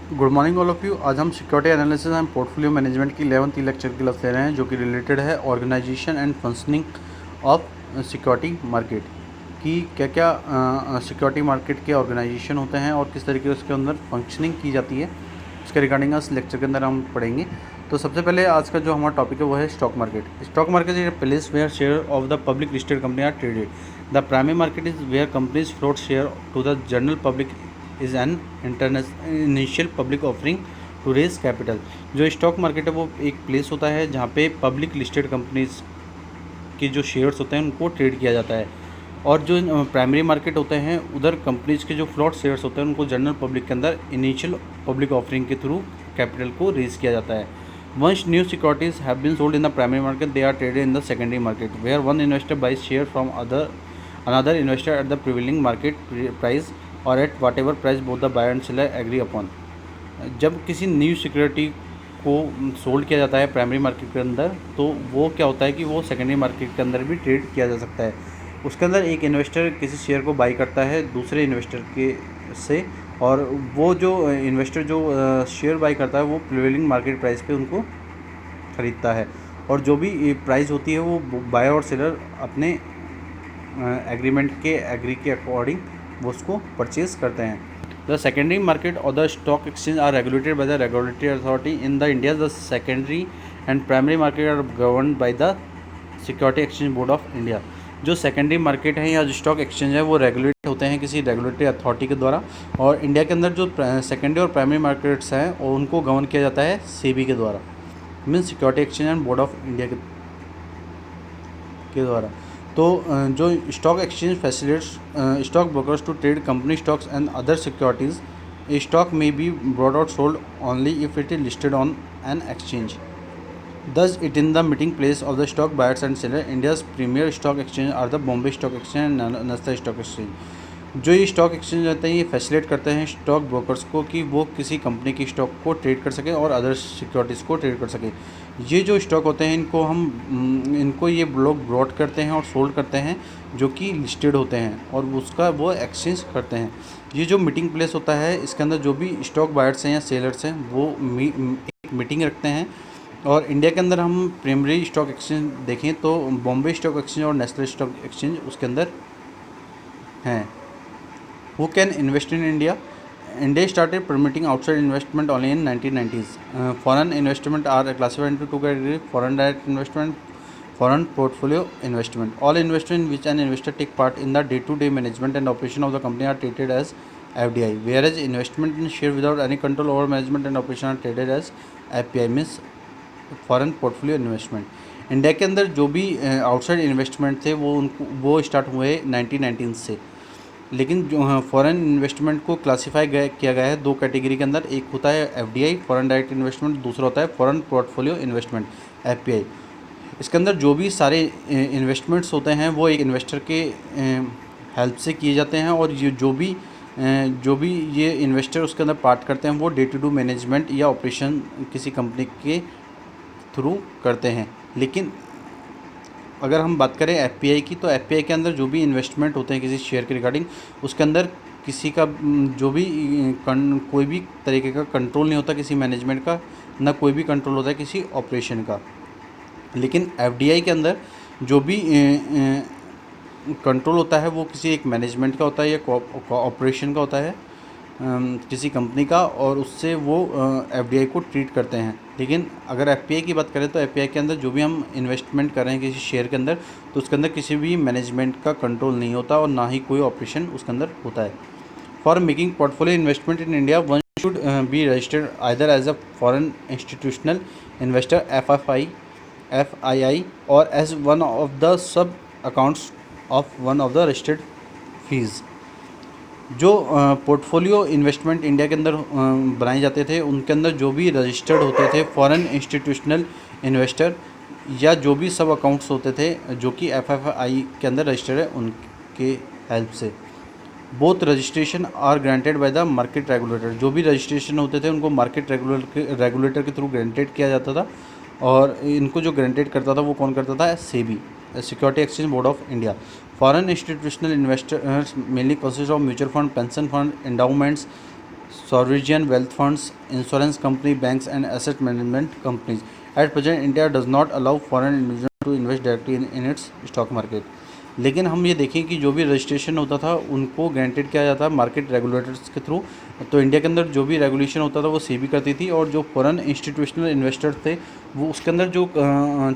Good morning all of you. आज हम security analysis and portfolio management की 11th lecture की क्लास ले रहे हैं, जो कि रिलेटेड है organization and functioning of security market की। क्या क्या सिक्योरिटी मार्केट के ऑर्गेनाइजेशन होते हैं और किस तरीके से उसके अंदर फंक्शनिंग की जाती है, उसके रिगार्डिंग इस लेक्चर के अंदर हम पढ़ेंगे। तो सबसे पहले आज का जो हमारा टॉपिक है वो है stock market. Stock market is a place where share of the public listed company are traded. The primary market is where companies float share to the general public is an initial public offering to raise capital. जो stock market है वो एक place होता है जहाँ पे public listed companies के जो शेयर्स होते हैं उनको ट्रेड किया जाता है, और जो प्राइमरी मार्केट होते हैं उधर कंपनीज के जो फ्लोट शेयर्स होते हैं उनको जनरल पब्लिक के अंदर इनिशियल पब्लिक ऑफरिंग के थ्रू कैपिटल को रेज किया जाता है। Once new securities have been sold in the primary market, they are traded in the secondary market where one investor buys share from another investor at the prevailing market price or at whatever price both the buyer and seller agree upon. जब किसी new security को sold किया जाता है primary market के अंदर, तो वो क्या होता है कि वो सेकेंडरी मार्केट के अंदर भी ट्रेड किया जा सकता है। उसके अंदर एक इन्वेस्टर किसी शेयर को बाई करता है दूसरे इन्वेस्टर के से, और वो जो इन्वेस्टर जो शेयर बाई करता है वो प्रिवेलिंग मार्केट प्राइस पे उनको ख़रीदता है, और जो भी प्राइस होती है वो बायर और सेलर अपने एग्रीमेंट के एग्री के अकॉर्डिंग वो उसको परचेज करते हैं। द सेकेंडरी मार्केट और the stock exchange are regulated by the regulatory authority in the India. The secondary and primary market are governed by the security exchange board of India. जो secondary market है या जो stock exchange है वो regulate होते हैं किसी regulatory authority के द्वारा, और इंडिया के अंदर जो सेकेंडरी और प्राइमरी मार्केट्स हैं और उनको गवर्न किया जाता है सेबी के द्वारा, means security exchange and board of India के द्वारा। तो जो stock exchange facilitates stock brokers to trade company stocks and other securities. A stock may be brought out sold only if it is listed on an exchange, thus it in the meeting place of the stock buyers and sellers. India's premier stock exchange are the Bombay Stock Exchange and Nasdaq Stock Exchange। जो ये stock exchange रहते हैं ये facilitate करते हैं stock brokers को कि वो किसी कंपनी की स्टॉक को ट्रेड कर सकें और अदर सिक्योरिटीज़ को ट्रेड कर सकें। ये जो स्टॉक होते हैं इनको ये लोग ब्रॉड करते हैं और सोल्ड करते हैं जो कि लिस्टेड होते हैं, और उसका वो एक्सचेंज करते हैं। ये जो मीटिंग प्लेस होता है इसके अंदर जो भी स्टॉक बायर्स हैं या सेलर्स हैं वो एक मीटिंग रखते हैं। और इंडिया के अंदर हम प्राइमरी स्टॉक एक्सचेंज देखें तो बॉम्बे स्टॉक एक्सचेंज और नेशनल स्टॉक एक्सचेंज उसके अंदर हैं। Who can invest in India? India started permitting outside investment only in 1990s. Foreign investment are classified into two categories: foreign direct investment, foreign portfolio investment. All investment in which an investor take part in the day-to-day management and operation of the company are treated as FDI, whereas investment in share without any control over management and operation are treated as FPI, means foreign portfolio investment. India के अंदर जो भी outside investment थे वो start हुए 1919 से, लेकिन जो फॉरेन इन्वेस्टमेंट को क्लासीफाई किया गया है दो कैटेगरी के अंदर। एक होता है एफडीआई फॉरेन डायरेक्ट इन्वेस्टमेंट, दूसरा होता है फॉरेन पोर्टफोलियो इन्वेस्टमेंट एफपीआई। इसके अंदर जो भी सारे इन्वेस्टमेंट्स होते हैं वो एक इन्वेस्टर के हेल्प से किए जाते हैं, और ये जो भी ये इन्वेस्टर उसके अंदर पार्ट करते हैं वो डे टू डे मैनेजमेंट या ऑपरेशन किसी कंपनी के थ्रू करते हैं। लेकिन अगर हम बात करें एफपीआई की, तो एफपीआई के अंदर जो भी इन्वेस्टमेंट होते हैं किसी शेयर के रिगार्डिंग, उसके अंदर किसी का जो भी कोई भी तरीके का कंट्रोल नहीं होता किसी मैनेजमेंट का, ना कोई भी कंट्रोल होता है किसी ऑपरेशन का। लेकिन एफडीआई के अंदर जो भी कंट्रोल होता है वो किसी एक मैनेजमेंट का होता है या ऑपरेशन का होता है किसी कंपनी का, और उससे वो एफडीआई को ट्रीट करते हैं। लेकिन अगर एफपीआई की बात करें तो एफपीआई के अंदर जो भी हम इन्वेस्टमेंट कर रहे हैं किसी शेयर के अंदर, तो उसके अंदर किसी भी मैनेजमेंट का कंट्रोल नहीं होता और ना ही कोई ऑपरेशन उसके अंदर होता है। For making portfolio investment in India one should be registered either as a foreign institutional investor FII or as one of the sub accounts of one of the registered fees. जो portfolio investment India के अंदर बनाए जाते थे उनके अंदर जो भी रजिस्टर्ड होते थे फॉरेन इंस्टीट्यूशनल इन्वेस्टर या जो भी सब अकाउंट्स होते थे जो कि एफआईआई के अंदर रजिस्टर्ड है उनके हेल्प से, both registration are granted by the market regulator. जो भी रजिस्ट्रेशन होते थे उनको मार्केट रेगुलेटर के थ्रू ग्रांटेड किया जाता था, और इनको जो ग्रांटेड करता था वो कौन करता था? SEBI, security exchange board of India. Foreign institutional investors mainly consist of mutual fund, pension fund, endowments, sovereign wealth funds, insurance company, banks, and asset management companies. At present, India does not allow foreign individuals to invest directly in its stock market. लेकिन हम ये देखें कि जो भी registration होता था उनको ग्रांटेड किया जाता मार्केट रेगुलेटर्स के थ्रू। तो इंडिया के अंदर जो भी रेगुलेशन होता था वो सेबी करती थी, और जो फॉरेन इंस्टीट्यूशनल इन्वेस्टर्स थे वो उसके अंदर जो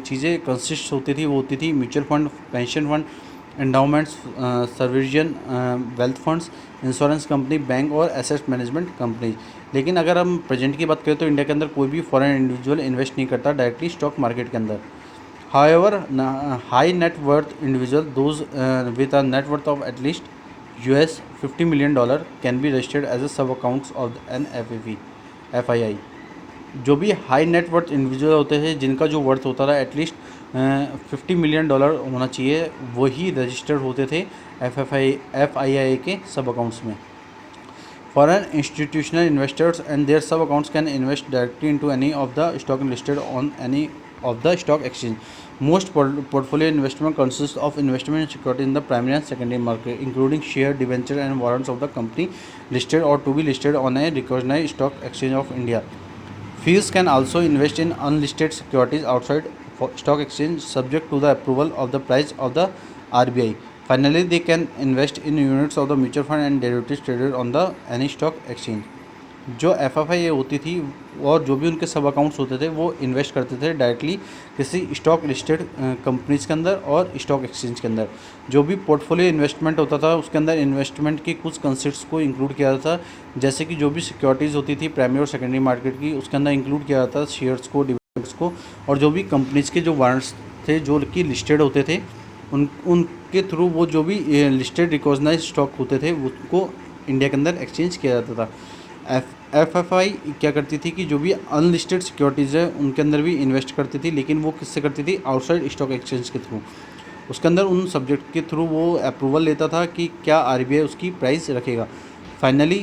चीज़ें कंसिस्ट होती थी वो होती थी mutual fund, pension fund, endowments, sovereign wealth funds, insurance company, bank और एसेट मैनेजमेंट कंपनी। लेकिन अगर हम प्रेजेंट की बात करें तो इंडिया के अंदर कोई भी फॉरेन इंडिविजुअल इन्वेस्ट नहीं करता डायरेक्टली स्टॉक मार्केट के अंदर। However, high net worth individual, those with a net worth of at least US $50 million can be registered as a sub accounts of an FII। जो भी high net worth individual होते हैं जिनका जो worth होता था एटलीस्ट $50 मिलियन होना चाहिए, वही रजिस्टर्ड होते थे FII के सब अकाउंट्स में। Foreign institutional investors and their sub accounts can invest directly into any of the stock listed on any of the stock exchange. Most portfolio investment consists of investment in security in the primary and secondary market, including share, debenture, and warrants of the company listed or to be listed on a recognized stock exchange of India. Fees can also invest in unlisted securities outside stock exchange, subject to the approval of the price of the RBI. Finally, they can invest in units of the mutual fund and derivatives traded on the any stock exchange. जो FFI होती थी और जो भी उनके सब accounts होते थे वो इन्वेस्ट करते थे डायरेक्टली किसी स्टॉक लिस्टेड कंपनीज के अंदर और स्टॉक एक्सचेंज के अंदर। जो भी पोर्टफोलियो इन्वेस्टमेंट होता था उसके अंदर इन्वेस्टमेंट की कुछ कंसेप्ट्स को इंक्लूड किया जाता था, जैसे कि जो भी सिक्योरिटीज़ होती थी प्राइमरी और सेकेंडरी मार्केट की, उसके अंदर इंक्लूड किया जाता था शेयर्स को, डिविडेंड्स को, और जो भी कंपनीज के जो वारंट्स थे जो कि लिस्टेड होते थे उनके थ्रू वो जो भी लिस्टेड रिकॉग्नाइज्ड स्टॉक होते थे उसको इंडिया के अंदर एक्सचेंज किया जाता था। FFI क्या करती थी कि जो भी अनलिस्टेड सिक्योरिटीज़ है उनके अंदर भी इन्वेस्ट करती थी, लेकिन वो किससे करती थी? आउटसाइड स्टॉक एक्सचेंज के थ्रू। उसके अंदर उन सब्जेक्ट के थ्रू वो अप्रूवल लेता था कि क्या RBI उसकी प्राइस रखेगा। फाइनली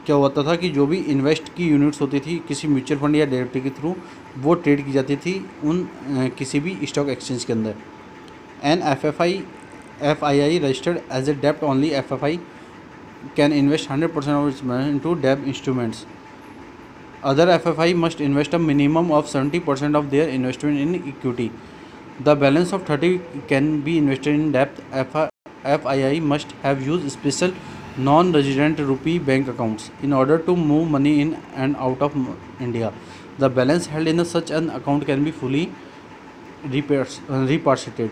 क्या होता था कि जो भी इन्वेस्ट की यूनिट्स होती थी किसी म्यूचुअल फंड या डेरिवेटिव के थ्रू वो ट्रेड की जाती थी उन किसी भी स्टॉक एक्सचेंज के अंदर। An FII registered as a debt only FFI can invest 100% of its money into debt instruments. Other FFI must invest a minimum of 70% of their investment in equity. The balance of 30 can be invested in debt. FII must have used special non-resident rupee bank accounts in order to move money in and out of India. The balance held in such an account can be fully repatriated.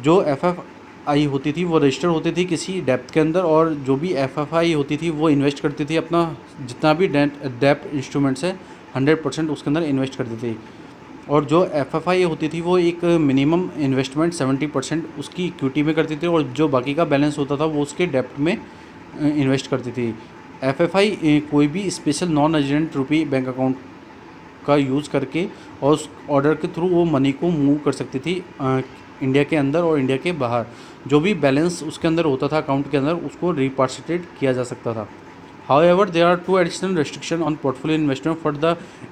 जो FFI होती थी वो register होती थी किसी depth के अंदर, और जो भी FFI होती थी वो इन्वेस्ट करती थी अपना जितना भी डेप्थ इंस्ट्रूमेंट्स है 100% उसके अंदर इन्वेस्ट करती थी। और जो FFI होती थी वो एक मिनिमम इन्वेस्टमेंट 70% उसकी इक्विटी में करती थी, और जो बाकी का बैलेंस होता था वो उसके डेप्थ में इन्वेस्ट करती थी। FFI कोई भी स्पेशल नॉन रेजिडेंट रुपी बैंक अकाउंट का यूज़ करके और उस ऑर्डर के थ्रू वो मनी को मूव कर सकती थी इंडिया के अंदर और इंडिया के बाहर। जो भी बैलेंस उसके अंदर होता था अकाउंट के अंदर उसको रिपार्टिटेट किया जा सकता था। However, there are two additional restrictions on portfolio investment for the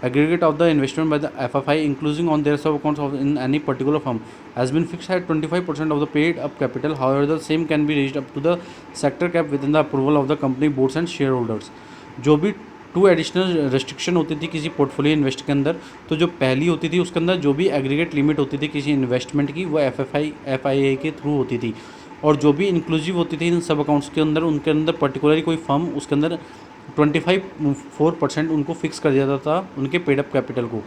aggregate of the investment by the FFI, including on their sub-accounts of in any particular firm, has been fixed at 25% of the paid-up capital. However, the same can be raised up to the sector cap within the approval of the company boards and shareholders. जो भी to additional restriction होती थी किसी portfolio invest के अंदर, तो जो पहली होती थी उसके अंदर जो भी एग्रीगेट लिमिट होती थी किसी इन्वेस्टमेंट की वो FII के थ्रू होती थी, और जो भी इंक्लूसिव होती थी इन सब अकाउंट्स के अंदर उनके अंदर पर्टिकुलरली कोई फर्म उसके अंदर 25% उनको फिक्स कर दिया जाता था उनके पेडअप कैपिटल को।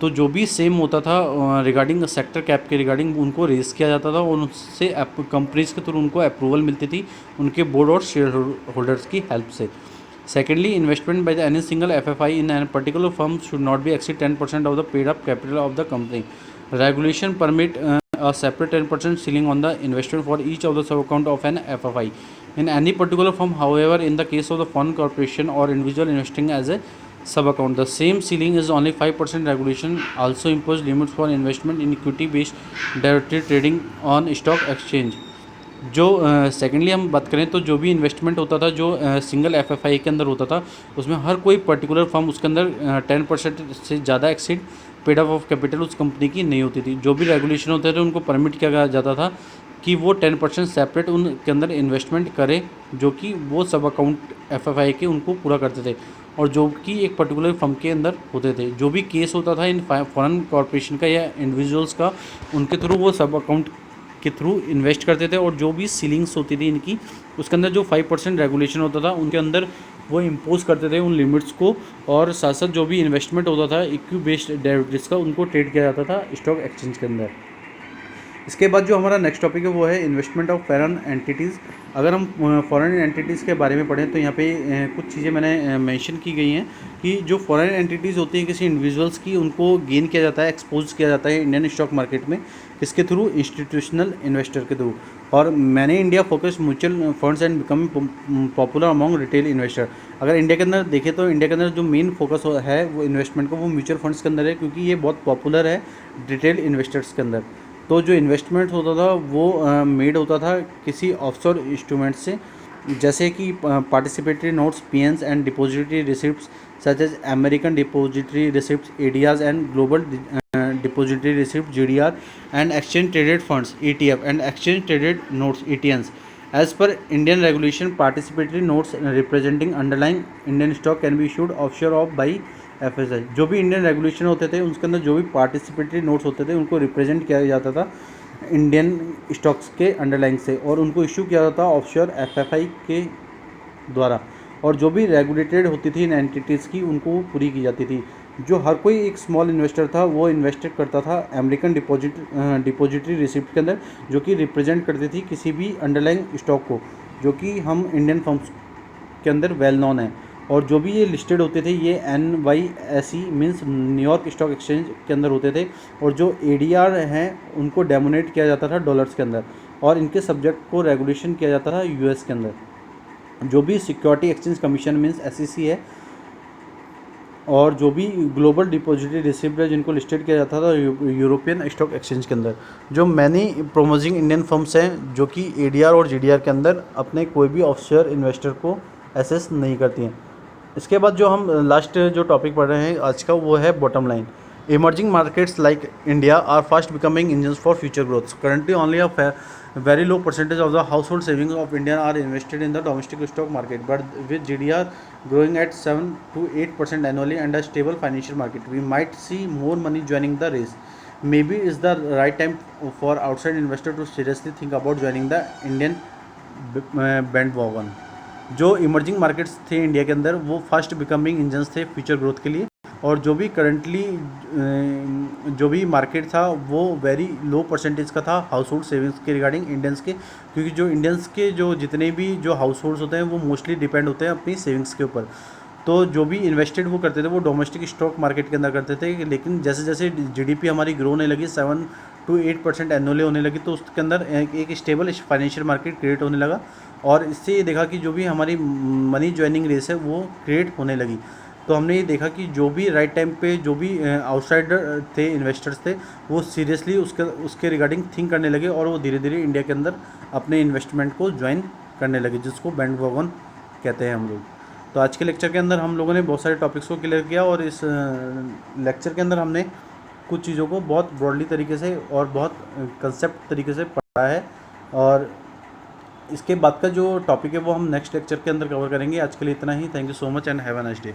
तो जो भी सेम होता था रिगार्डिंग सेक्टर कैप के रिगार्डिंग उनको रेज किया जाता था और उनसे कंपनीज के थ्रू उनको अप्रूवल मिलती थी उनके बोर्ड और शेयर होल्डर्स की हेल्प से। Secondly, investment by any single FFI in a particular firm should not be exceed 10% of the paid-up capital of the company. Regulation permit a separate 10% ceiling on the investment for each of the sub-account of an FFI in any particular firm. However, in the case of the fund, corporation, or individual investing as a sub-account, the same ceiling is only 5%. Regulation also impose limits for investment in equity-based derivative trading on stock exchange. जो secondly हम बात करें तो जो भी investment होता था जो सिंगल FFI के अंदर होता था उसमें हर कोई पर्टिकुलर फर्म उसके अंदर 10% से ज़्यादा exceed paid up of capital उस कंपनी की नहीं होती थी। जो भी रेगुलेशन होते थे उनको परमिट किया जाता था कि वो 10% सेपरेट उनके अंदर इन्वेस्टमेंट करें, जो कि वो सब अकाउंट FFI के उनको पूरा करते थे और जो कि एक पर्टिकुलर फर्म के अंदर होते थे। जो भी केस होता था इन फॉरेन कॉरपोरेशन का या इंडिविजुअल्स का, उनके थ्रू वो सब अकाउंट के थ्रू इन्वेस्ट करते थे और जो भी सीलिंग्स होती थी इनकी, उसके अंदर जो 5% रेगुलेशन होता था उनके अंदर वो इम्पोज करते थे उन लिमिट्स को, और साथ साथ जो भी इन्वेस्टमेंट होता था इक्विटी बेस्ड डेरिवेटिव्स का, उनको ट्रेड किया जाता था स्टॉक एक्सचेंज के अंदर। इसके बाद जो हमारा नेक्स्ट टॉपिक है वो है इन्वेस्टमेंट ऑफ फॉरेन एंटिटीज़। अगर हम फॉरेन एंटिटीज़ के बारे में पढ़ें तो यहाँ पे कुछ चीज़ें मैंने मेंशन की गई हैं कि जो फॉरेन एंटिटीज़ होती हैं किसी इंडिविजुअल्स की, उनको गेन किया जाता है, एक्सपोज किया जाता है इंडियन स्टॉक मार्केट में, किसके थ्रू? इंस्टीट्यूशनल इन्वेस्टर के थ्रू। और मैंने India focus mutual funds and becoming popular among retail investor. अगर इंडिया के अंदर देखें तो इंडिया के अंदर जो मेन फोकस है वो इन्वेस्टमेंट का, वो म्यूचुअल फंड्स के अंदर है, क्योंकि ये बहुत पॉपुलर है रिटेल इन्वेस्टर्स के अंदर। तो जो इन्वेस्टमेंट होता था वो मेड होता था किसी ऑफशोर इंस्ट्रूमेंट से, जैसे कि participatory notes, PNs and depository receipts such as American depository receipts ADRs and global depository receipt GDR and exchange traded funds ETF and exchange traded notes ETNs। As per Indian regulation, participatory notes representing underlying Indian stock can be issued offshore off by FSI। जो भी Indian regulation होते थे उसके अंदर जो भी participatory notes होते थे उनको रिप्रेजेंट किया जाता था इंडियन स्टॉक्स के अंडरलाइंग से, और उनको इशू किया जाता था ऑफशोर FFI के द्वारा। और जो भी रेगुलेटेड होती थी इन एंटिटीज़ की, उनको पूरी की जाती थी। जो हर कोई एक स्मॉल इन्वेस्टर था वो इन्वेस्टेड करता था अमेरिकन डिपॉजिटरी रिसिप्ट के अंदर, जो कि रिप्रेजेंट करती थी किसी भी अंडरलाइंग स्टॉक को, जो कि हम इंडियन फर्म्स के अंदर वेल नॉन है। और जो भी ये लिस्टेड होते थे ये NYSE means New York stock exchange के अंदर होते थे, और जो ADR हैं उनको डेमोनेट किया जाता था डॉलर्स के अंदर, और इनके सब्जेक्ट को रेगुलेशन किया जाता था US के अंदर। जो भी security exchange commission means SEC है, और जो भी ग्लोबल डिपॉजिटरी रिसिप्ट है जिनको लिस्टेड किया जाता था यूरोपियन स्टॉक एक्सचेंज के अंदर। जो मैनी प्रोमोजिंग इंडियन फर्म्स हैं जो कि ADR और GDR के अंदर अपने कोई भी ऑफशोर इन्वेस्टर को एसेस नहीं करती हैं। इसके बाद जो हम लास्ट जो टॉपिक पढ़ रहे हैं आज का वो है bottom line. Emerging markets like India are fast becoming engines for future growth. Currently only a very low percentage of the household savings of India are invested in the domestic stock market, but with GDR growing at 7 to 8% annually and a stable financial market, we might see more money joining the race. Maybe is the right time for outside investor to seriously think about joining the Indian bandwagon। जो emerging markets थे India के अंदर वो fast becoming engines थे future growth के लिए, और जो भी करंटली जो भी मार्केट था वो वेरी लो परसेंटेज का था हाउस होल्ड सेविंग्स के रिगार्डिंग इंडियंस के, क्योंकि जो इंडियंस के जो जितने भी जो हाउस होल्ड्स होते हैं वो मोस्टली डिपेंड होते हैं अपनी सेविंग्स के ऊपर। तो जो भी इन्वेस्टेड वो करते थे वो डोमेस्टिक स्टॉक मार्केट के अंदर करते थे, लेकिन जैसे जैसे GDP हमारी ग्रो होने लगी 7 to 8% एनुअली होने लगी, तो उसके अंदर एक स्टेबल फाइनेंशियल मार्केट क्रिएट होने लगा, और इससे ये देखा कि जो भी हमारी मनी ज्वाइनिंग रेस है वो क्रिएट होने लगी। तो हमने ये देखा कि जो भी राइट टाइम पे जो भी आउटसाइडर थे, इन्वेस्टर्स थे, वो सीरियसली उसके रिगार्डिंग थिंक करने लगे, और वो धीरे धीरे इंडिया के अंदर अपने इन्वेस्टमेंट को ज्वाइन करने लगे, जिसको बैंडवैगन कहते हैं हम लोग। तो आज के लेक्चर के अंदर हम लोगों ने बहुत सारे टॉपिक्स को क्लियर किया, और इस लेक्चर के अंदर हमने कुछ चीज़ों को बहुत ब्रॉडली तरीके से और बहुत कंसेप्ट तरीके से पढ़ा है, और इसके बाद का जो टॉपिक है वो हम नेक्स्ट लेक्चर के अंदर कवर करेंगे। आज के लिए इतना ही। Thank you so much and have a nice day.